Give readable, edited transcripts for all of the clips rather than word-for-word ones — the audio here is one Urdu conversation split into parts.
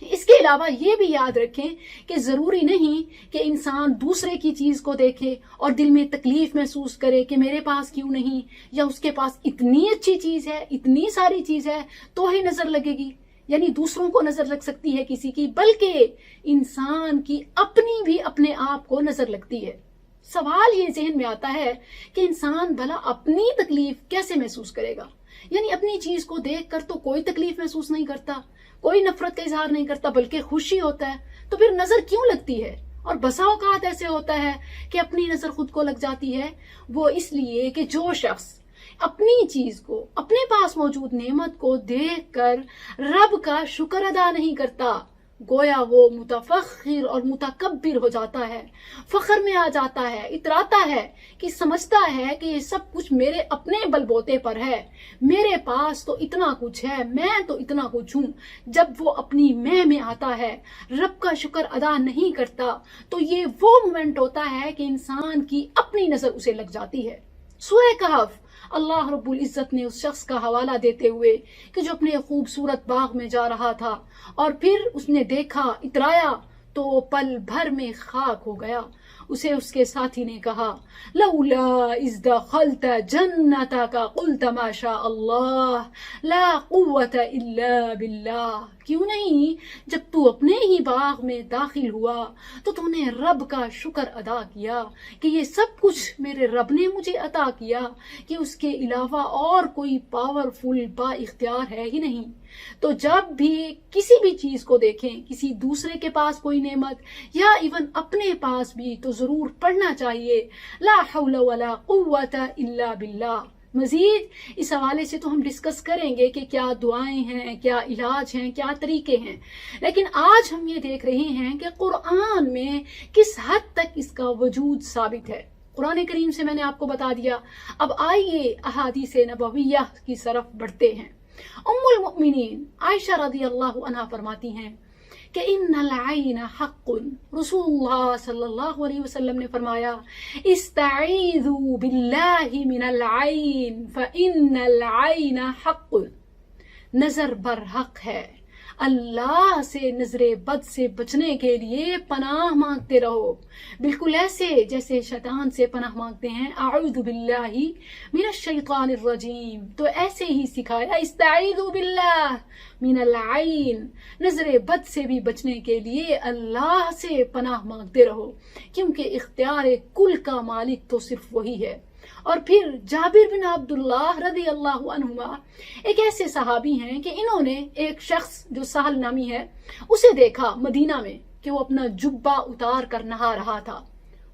اس کے علاوہ یہ بھی یاد رکھیں کہ ضروری نہیں کہ انسان دوسرے کی چیز کو دیکھے اور دل میں تکلیف محسوس کرے کہ میرے پاس کیوں نہیں، یا اس کے پاس اتنی اچھی چیز ہے، اتنی ساری چیز ہے تو ہی نظر لگے گی، یعنی دوسروں کو نظر لگ سکتی ہے کسی کی، بلکہ انسان کی اپنی بھی اپنے آپ کو نظر لگتی ہے۔ سوال یہ ذہن میں آتا ہے کہ انسان بھلا اپنی تکلیف کیسے محسوس کرے گا؟ یعنی اپنی چیز کو دیکھ کر تو کوئی تکلیف محسوس نہیں کرتا، کوئی نفرت کا اظہار نہیں کرتا، بلکہ خوشی ہوتا ہے، تو پھر نظر کیوں لگتی ہے؟ اور بسا اوقات ایسے ہوتا ہے کہ اپنی نظر خود کو لگ جاتی ہے، وہ اس لیے کہ جو شخص اپنی چیز کو، اپنے پاس موجود نعمت کو دیکھ کر رب کا شکر ادا نہیں کرتا، گویا وہ متفخر اور متکبر ہو جاتا ہے، فخر میں آ جاتا ہے، اتراتا ہے کہ سمجھتا ہے کہ یہ سب کچھ میرے اپنے بل بوتے پر ہے، میرے پاس تو اتنا کچھ ہے، میں تو اتنا کچھ ہوں۔ جب وہ اپنی میں آتا ہے، رب کا شکر ادا نہیں کرتا، تو یہ وہ مومنٹ ہوتا ہے کہ انسان کی اپنی نظر اسے لگ جاتی ہے۔ سورہ کہف اللہ رب العزت نے اس شخص کا حوالہ دیتے ہوئے کہ جو اپنے خوبصورت باغ میں جا رہا تھا اور پھر اس نے دیکھا، اترایا تو وہ پل بھر میں خاک ہو گیا۔ اسے اس کے ساتھی نے کہا لولا اذ دخلت جنتک قلت ما شاء اللہ لا قوت الا باللہ، کیوں نہیں جب تو اپنے ہی باغ میں داخل ہوا تو نے رب کا شکر ادا کیا کہ یہ سب کچھ میرے رب نے مجھے عطا کیا، کہ اس کے علاوہ اور کوئی پاورفل با اختیار ہے ہی نہیں۔ تو جب بھی کسی بھی چیز کو دیکھیں، کسی دوسرے کے پاس کوئی نعمت یا ایون اپنے پاس بھی، تو ضرور پڑھنا چاہیے لا حول ولا قوت الا باللہ۔ مزید اس حوالے سے تو ہم ڈسکس کریں گے کہ کیا دعائیں ہیں، کیا علاج ہیں، کیا طریقے ہیں، لیکن آج ہم یہ دیکھ رہے ہیں کہ قرآن میں کس حد تک اس کا وجود ثابت ہے۔ قرآن کریم سے میں نے آپ کو بتا دیا، اب آئیے احادیث نبویہ کی طرف بڑھتے ہیں۔ ام المؤمنین عائشہ رضی اللہ عنہا فرماتی ہیں کہ ان العین حق، رسول اللہ صلی اللہ علیہ وسلم نے فرمایا استعیذوا باللہ من العین فإن العین حق، نظر برحق ہے، اللہ سے نظر بد سے بچنے کے لیے پناہ مانگتے رہو، بالکل ایسے جیسے شیطان سے پناہ مانگتے ہیں، اعوذ باللہ من الشیطان الرجیم، تو ایسے ہی سکھایا استعیذوا باللہ من العین، نظر بد سے بھی بچنے کے لیے اللہ سے پناہ مانگتے رہو، کیونکہ اختیار کل کا مالک تو صرف وہی ہے۔ اور پھر جابر بن عبداللہ رضی اللہ عنہما ایک ایسے صحابی ہیں کہ انہوں نے ایک شخص جو سہل نامی ہے اسے دیکھا مدینہ میں کہ وہ اپنا جبہ اتار کر نہا رہا تھا،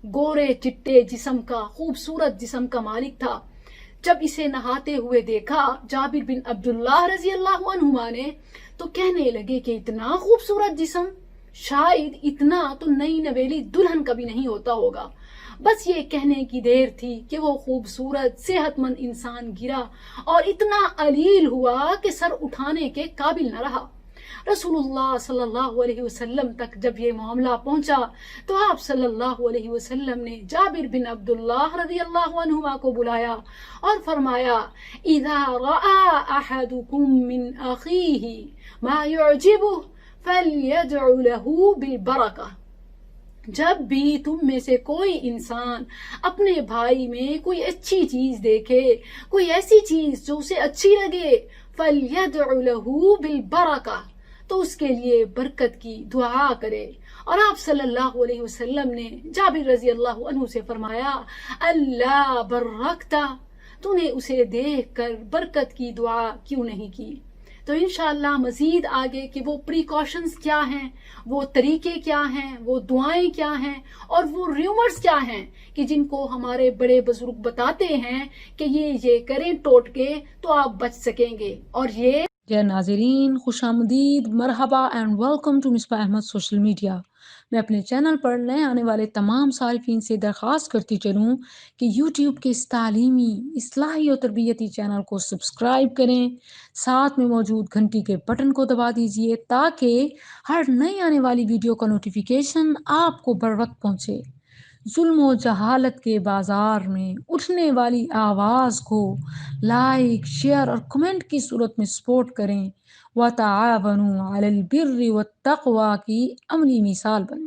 گورے چٹے جسم کا، خوبصورت جسم کا مالک تھا۔ جب اسے نہاتے ہوئے دیکھا جابر بن عبداللہ رضی اللہ عنہما نے تو کہنے لگے کہ اتنا خوبصورت جسم، شاید اتنا تو نئی نویلی دلہن کبھی نہیں ہوتا ہوگا۔ بس یہ کہنے کی دیر تھی کہ وہ خوبصورت صحت مند انسان گرا اور اتنا علیل ہوا کہ سر اٹھانے کے قابل نہ رہا۔ رسول اللہ صلی اللہ علیہ وسلم تک جب یہ معاملہ پہنچا تو آپ صلی اللہ علیہ وسلم نے جابر بن عبداللہ رضی اللہ عنہما کو بلایا اور فرمایا اذا رأى احدكم من اخیہ ما يعجبه فلیدع له بالبرکہ، جب بھی تم میں سے کوئی انسان اپنے بھائی میں کوئی اچھی چیز دیکھے، کوئی ایسی چیز جو اسے اچھی لگے، فَلْيَدْعُ لَهُ بِالْبَرَكَةِ، تو اس کے لیے برکت کی دعا کرے۔ اور آپ صلی اللہ علیہ وسلم نے جابر رضی اللہ عنہ سے فرمایا اللہ برکتا، تو نے اسے دیکھ کر برکت کی دعا کیوں نہیں کی؟ تو انشاءاللہ مزید آگے کہ وہ پریکاشنز کیا ہیں، وہ طریقے کیا ہیں، وہ دعائیں کیا ہیں، اور وہ ریومرز کیا ہیں کہ جن کو ہمارے بڑے بزرگ بتاتے ہیں کہ یہ کریں ٹوٹ کے تو آپ بچ سکیں گے۔ اور یہ ناظرین خوش آمدید، مرحبا and welcome to Misbah Ahmed social media. میں اپنے چینل پر نئے آنے والے تمام صارفین سے درخواست کرتی چلوں کہ یوٹیوب کے اس تعلیمی، اصلاحی اور تربیتی چینل کو سبسکرائب کریں، ساتھ میں موجود گھنٹی کے بٹن کو دبا دیجئے تاکہ ہر نئی آنے والی ویڈیو کا نوٹیفیکیشن آپ کو بر وقت پہنچے۔ ظلم و جہالت کے بازار میں اٹھنے والی آواز کو لائک، شیئر اور کمنٹ کی صورت میں سپورٹ کریں۔ وَتَعَاوَنُوا عَلَى الْبِرِّ وَالتَّقْوَى کی عملی مثال بنے۔